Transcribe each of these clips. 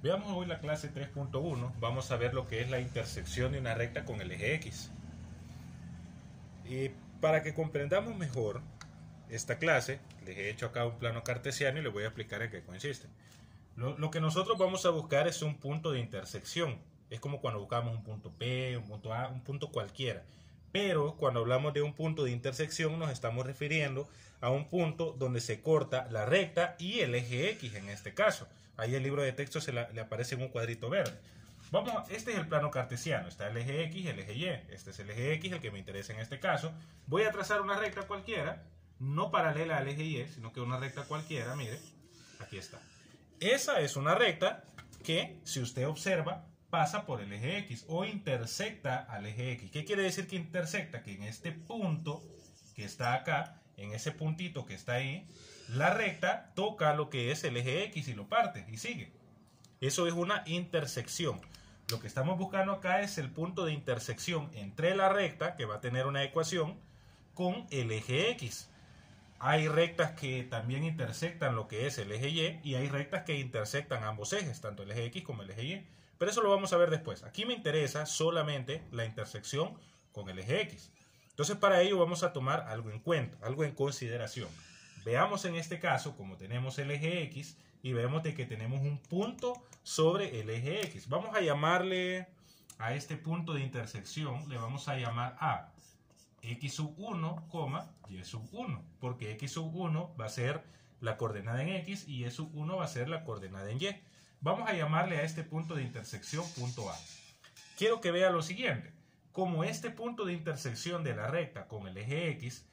Veamos hoy la clase 3.1. Vamos a ver lo que es la intersección de una recta con el eje X. Y para que comprendamos mejor esta clase, les he hecho acá un plano cartesiano y les voy a explicar en qué consiste. Lo que nosotros vamos a buscar es un punto de intersección. Es como cuando buscamos un punto P, un punto A, un punto cualquiera. Pero cuando hablamos de un punto de intersección nos estamos refiriendo a un punto donde se corta la recta y el eje X en este caso. Ahí el libro de texto le aparece en un cuadrito verde. Este es el plano cartesiano, está el eje X y el eje Y. Este es el eje X, el que me interesa en este caso. Voy a trazar una recta cualquiera, no paralela al eje Y, sino que una recta cualquiera, mire, aquí está. Esa es una recta que, si usted observa, pasa por el eje X o intersecta al eje X. ¿Qué quiere decir que intersecta? Que en este punto que está acá, en ese puntito que está ahí, la recta toca lo que es el eje X y lo parte y sigue. Eso es una intersección. Lo que estamos buscando acá es el punto de intersección entre la recta, que va a tener una ecuación, con el eje X. Hay rectas que también intersectan lo que es el eje Y y hay rectas que intersectan ambos ejes, tanto el eje X como el eje Y. Pero eso lo vamos a ver después. Aquí me interesa solamente la intersección con el eje X. Entonces para ello vamos a tomar algo en cuenta, algo en consideración. Veamos en este caso, como tenemos el eje X y vemos de que tenemos un punto sobre el eje X. Vamos a llamarle a este punto de intersección, le vamos a llamar a X sub 1, Y sub 1, porque X sub 1 va a ser la coordenada en X y Y sub 1 va a ser la coordenada en Y. Vamos a llamarle a este punto de intersección punto A. Quiero que vea lo siguiente. Como este punto de intersección de la recta con el eje X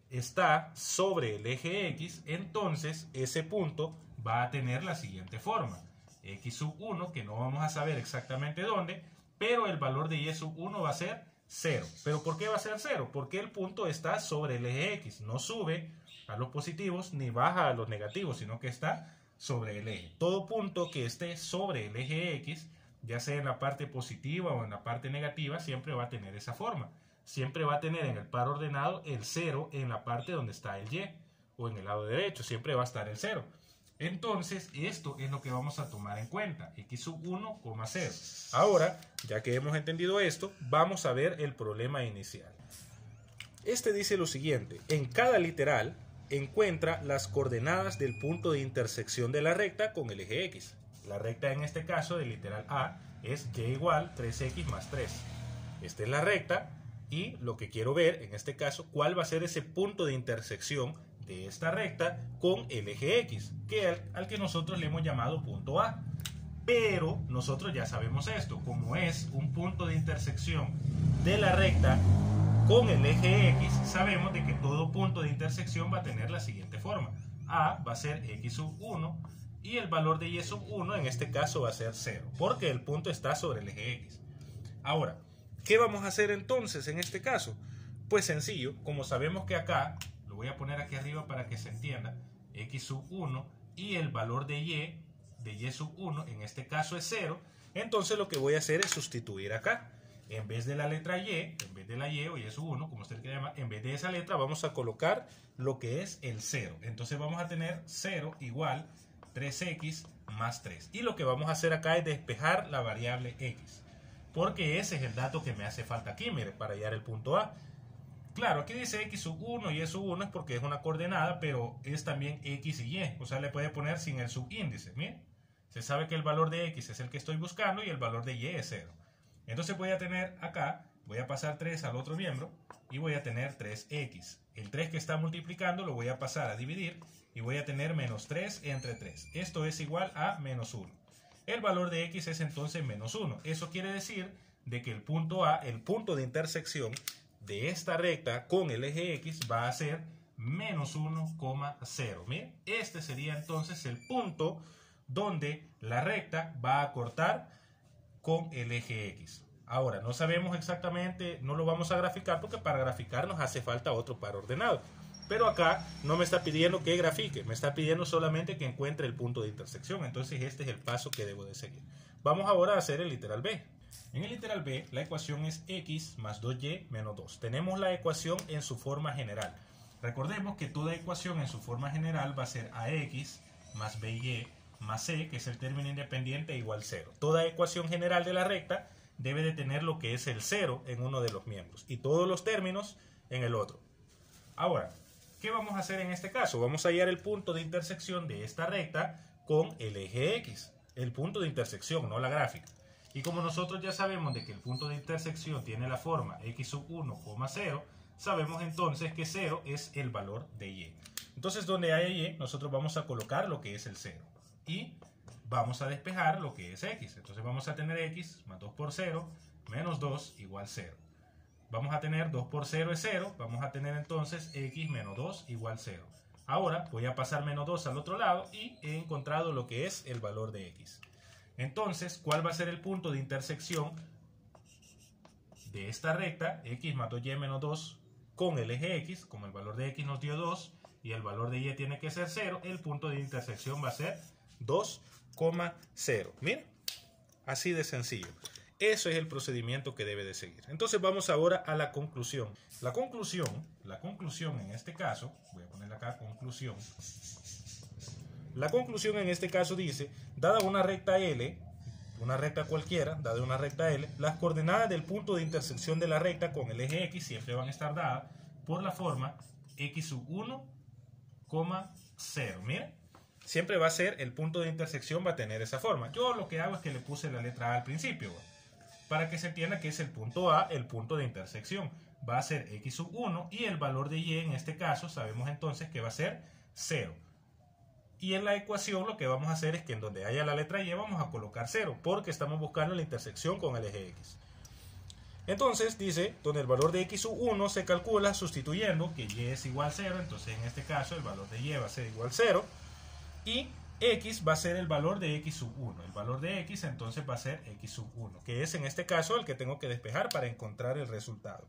está sobre el eje X, entonces ese punto va a tener la siguiente forma. X sub 1, que no vamos a saber exactamente dónde, pero el valor de Y sub 1 va a ser 0. ¿Pero por qué va a ser 0? Porque el punto está sobre el eje X. No sube a los positivos ni baja a los negativos, sino que está sobre el eje. Todo punto que esté sobre el eje X, ya sea en la parte positiva o en la parte negativa, siempre va a tener esa forma. Siempre va a tener en el par ordenado el 0 en la parte donde está el Y, o en el lado derecho, siempre va a estar el 0. Entonces, esto es lo que vamos a tomar en cuenta, X sub 1, 0. Ahora, ya que hemos entendido esto, vamos a ver el problema inicial. Este dice lo siguiente: en cada literal encuentra las coordenadas del punto de intersección de la recta con el eje X. La recta en este caso del literal A es Y igual 3X más 3. Esta es la recta y lo que quiero ver en este caso, cuál va a ser ese punto de intersección de esta recta con el eje X, al que nosotros le hemos llamado punto A. Pero nosotros ya sabemos esto, como es un punto de intersección de la recta con el eje X, sabemos de que todo punto de intersección va a tener la siguiente forma. A va a ser X sub 1 y el valor de Y sub 1 en este caso va a ser 0, porque el punto está sobre el eje X. Ahora, ¿qué vamos a hacer entonces en este caso? Pues sencillo, como sabemos que acá, lo voy a poner aquí arriba para que se entienda, X sub 1 y el valor de Y sub 1 en este caso es 0, entonces lo que voy a hacer es sustituir acá. En vez de la letra Y, en vez de la Y o Y sub 1, como usted le quiera llamar, en vez de esa letra vamos a colocar lo que es el 0. Entonces vamos a tener 0 igual 3X más 3. Y lo que vamos a hacer acá es despejar la variable X. Porque ese es el dato que me hace falta aquí, mire, para hallar el punto A. Claro, aquí dice X sub 1 y Y sub 1 es porque es una coordenada, pero es también X y Y. O sea, le puede poner sin el subíndice. Mire, se sabe que el valor de X es el que estoy buscando y el valor de Y es 0. Entonces voy a tener acá, voy a pasar 3 al otro miembro y voy a tener 3X. El 3 que está multiplicando lo voy a pasar a dividir y voy a tener menos 3 entre 3. Esto es igual a menos 1. El valor de X es entonces menos 1. Eso quiere decir de que el punto A, el punto de intersección de esta recta con el eje X va a ser menos 1,0. Miren, este sería entonces el punto donde la recta va a cortar con el eje X. Ahora, no sabemos exactamente, no lo vamos a graficar porque para graficar nos hace falta otro par ordenado. Pero acá no me está pidiendo que grafique, me está pidiendo solamente que encuentre el punto de intersección. Entonces este es el paso que debo de seguir. Vamos ahora a hacer el literal B. En el literal B, la ecuación es X más 2Y menos 2. Tenemos la ecuación en su forma general. Recordemos que toda ecuación en su forma general va a ser AX más BY más c, que es el término independiente, igual 0. Toda ecuación general de la recta debe de tener lo que es el 0 en uno de los miembros y todos los términos en el otro. Ahora, ¿qué vamos a hacer en este caso? Vamos a hallar el punto de intersección de esta recta con el eje X. El punto de intersección, no la gráfica. Y como nosotros ya sabemos de que el punto de intersección tiene la forma x sub 1, 0, sabemos entonces que 0 es el valor de y. Entonces, donde haya y, nosotros vamos a colocar lo que es el 0. Y vamos a despejar lo que es x. Entonces vamos a tener x más 2 por 0 menos 2 igual 0. Vamos a tener 2 por 0 es 0. Vamos a tener entonces x menos 2 igual 0. Ahora voy a pasar menos 2 al otro lado y he encontrado lo que es el valor de x. Entonces, ¿cuál va a ser el punto de intersección de esta recta? X más 2y menos 2 con el eje x. Como el valor de x nos dio 2 y el valor de y tiene que ser 0, el punto de intersección va a ser 2,0. Miren, así de sencillo. Eso es el procedimiento que debe de seguir. Entonces vamos ahora a la conclusión. La conclusión en este caso, voy a poner acá conclusión. La conclusión en este caso dice, dada una recta L, una recta cualquiera, dada una recta L, las coordenadas del punto de intersección de la recta con el eje X siempre van a estar dadas por la forma x sub 1, 0. Miren, siempre va a ser, el punto de intersección va a tener esa forma. Yo lo que hago es que le puse la letra A al principio, para que se entienda que es el punto A, el punto de intersección. Va a ser x sub 1 y el valor de y en este caso sabemos entonces que va a ser 0. Y en la ecuación lo que vamos a hacer es que en donde haya la letra y vamos a colocar 0, porque estamos buscando la intersección con el eje x. Entonces dice, donde el valor de x sub 1 se calcula sustituyendo que y es igual a 0, entonces en este caso el valor de y va a ser igual a 0, y x va a ser el valor de x sub 1. El valor de x entonces va a ser x sub 1, que es en este caso el que tengo que despejar para encontrar el resultado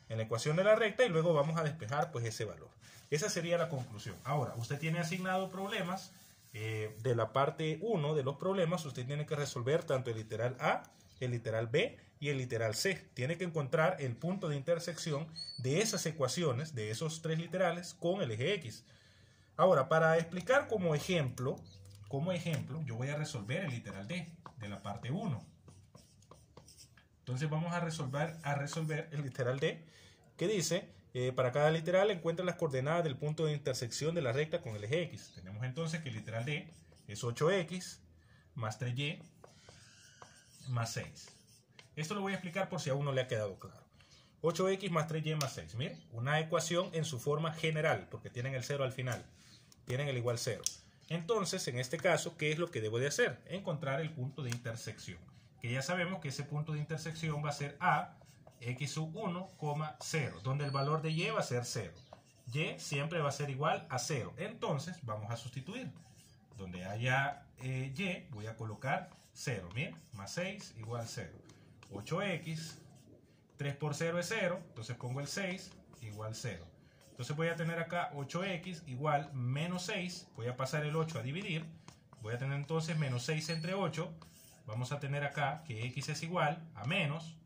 en la ecuación de la recta, y luego vamos a despejar pues ese valor. Esa sería la conclusión. Ahora, usted tiene asignado problemas de la parte 1 de los problemas. Usted tiene que resolver tanto el literal A, el literal B y el literal C. Tiene que encontrar el punto de intersección de esas ecuaciones, de esos tres literales, con el eje X. Ahora, para explicar como ejemplo, yo voy a resolver el literal D de la parte 1. Entonces vamos a resolver el literal D, que dice, para cada literal encuentra las coordenadas del punto de intersección de la recta con el eje X. Tenemos entonces que el literal D es 8x más 3y más 6. Esto lo voy a explicar por si aún no le ha quedado claro. 8x más 3y más 6. Miren, una ecuación en su forma general, porque tienen el 0 al final. Tienen el igual 0. Entonces, en este caso, ¿qué es lo que debo de hacer? Encontrar el punto de intersección. Que ya sabemos que ese punto de intersección va a ser A, x sub 1, 0, donde el valor de y va a ser 0. Y siempre va a ser igual a 0. Entonces, vamos a sustituir. Donde haya y, voy a colocar 0. Miren, más 6 igual a 0. 8x, 3 por 0 es 0, entonces pongo el 6 igual 0. Entonces voy a tener acá 8x igual menos 6, voy a pasar el 8 a dividir, voy a tener entonces menos 6 entre 8, vamos a tener acá que x es igual a menos,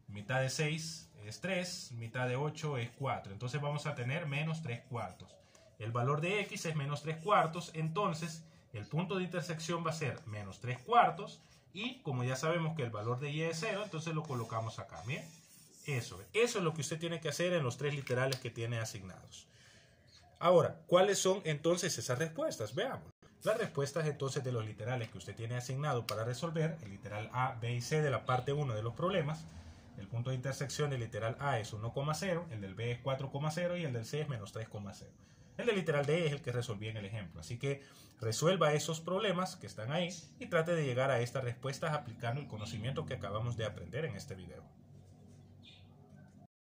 mitad de 6 es 3, mitad de 8 es 4, entonces vamos a tener menos 3 cuartos. El valor de x es menos 3 cuartos, entonces el punto de intersección va a ser menos 3 cuartos, y como ya sabemos que el valor de y es 0, entonces lo colocamos acá. Bien, eso es lo que usted tiene que hacer en los tres literales que tiene asignados. Ahora, ¿cuáles son entonces esas respuestas? Veamos. Las respuestas entonces de los literales que usted tiene asignado para resolver, el literal A, B y C de la parte 1 de los problemas, el punto de intersección del literal A es 1,0, el del B es 4,0 y el del C es menos 3,0. El del literal D es el que resolví en el ejemplo. Así que resuelva esos problemas que están ahí y trate de llegar a estas respuestas aplicando el conocimiento que acabamos de aprender en este video.